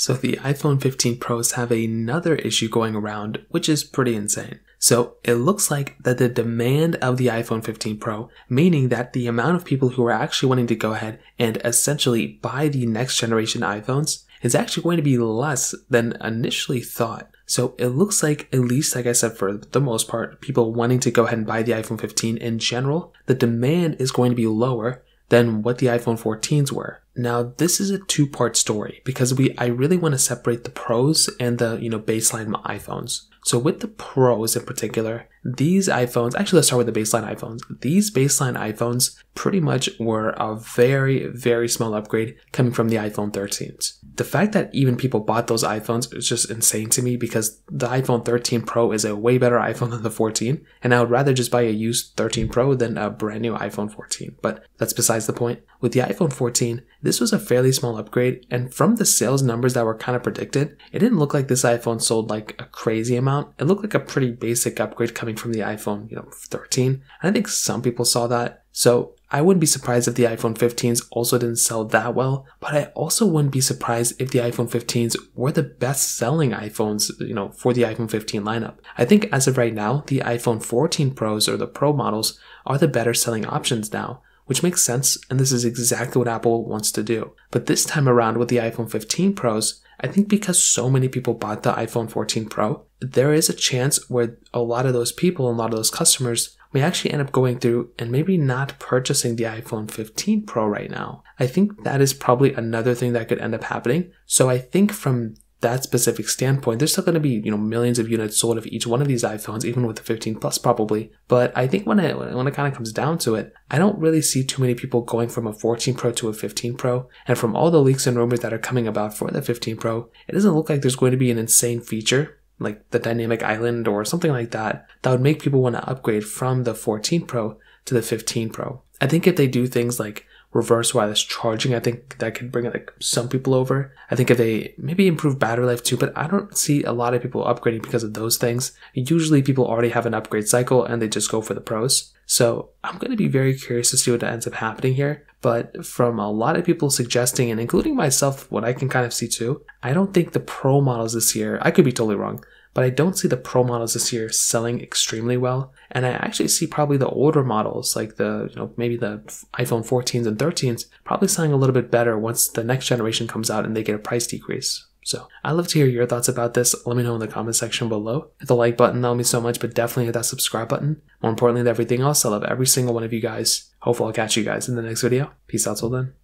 So the iPhone 15 Pros have another issue going around, which is pretty insane. So it looks like that the demand of the iPhone 15 Pro, meaning that the amount of people who are actually wanting to go ahead and essentially buy the next generation iPhones, is actually going to be less than initially thought. So it looks like, at least like I said, for the most part, people wanting to go ahead and buy the iPhone 15 in general, the demand is going to be lower than what the iPhone 14s were. Now, this is a two-part story because I really want to separate the pros and the, baseline iPhones. So with the pros in particular, these iPhones, actually let's start with the baseline iPhones. These baseline iPhones pretty much were a very, very small upgrade coming from the iPhone 13s. The fact that even people bought those iPhones is just insane to me because the iPhone 13 Pro is a way better iPhone than the 14, and I would rather just buy a used 13 Pro than a brand new iPhone 14, but that's besides the point. With the iPhone 14, this was a fairly small upgrade, and from the sales numbers that were kind of predicted, it didn't look like this iPhone sold like a crazy amount. It looked like a pretty basic upgrade coming from the iPhone, 13. And I think some people saw that. So I wouldn't be surprised if the iPhone 15s also didn't sell that well, but I also wouldn't be surprised if the iPhone 15s were the best selling iPhones, for the iPhone 15 lineup. I think as of right now, the iPhone 14 Pros or the Pro models are the better selling options now, which makes sense, and this is exactly what Apple wants to do. But this time around with the iPhone 15 Pros, I think because so many people bought the iPhone 14 Pro, there is a chance where a lot of those people and a lot of those customers may actually end up going through and maybe not purchasing the iPhone 15 Pro right now. I think that is probably another thing that could end up happening. So I think from that specific standpoint, there's still going to be, millions of units sold of each one of these iPhones, even with the 15 Plus probably. But I think when it kind of comes down to it, I don't really see too many people going from a 14 Pro to a 15 Pro. And from all the leaks and rumors that are coming about for the 15 Pro, it doesn't look like there's going to be an insane feature like the dynamic island or something like that would make people want to upgrade from the 14 Pro to the 15 Pro. I think if they do things like reverse wireless charging, I think that could bring some people over. I think if they maybe improve battery life too, but I don't see a lot of people upgrading because of those things. Usually people already have an upgrade cycle and they just go for the pros. So I'm going to be very curious to see what ends up happening here. But from a lot of people suggesting, and including myself, what I can kind of see too, I don't think the Pro models this year, I could be totally wrong, but I don't see the Pro models this year selling extremely well. And I actually see probably the older models, like maybe the iPhone 14s and 13s, probably selling a little bit better once the next generation comes out and they get a price decrease. So I'd love to hear your thoughts about this. Let me know in the comment section below. Hit the like button, that'll mean so much, but definitely hit that subscribe button. More importantly than everything else, I love every single one of you guys. Hopefully I'll catch you guys in the next video. Peace out till then.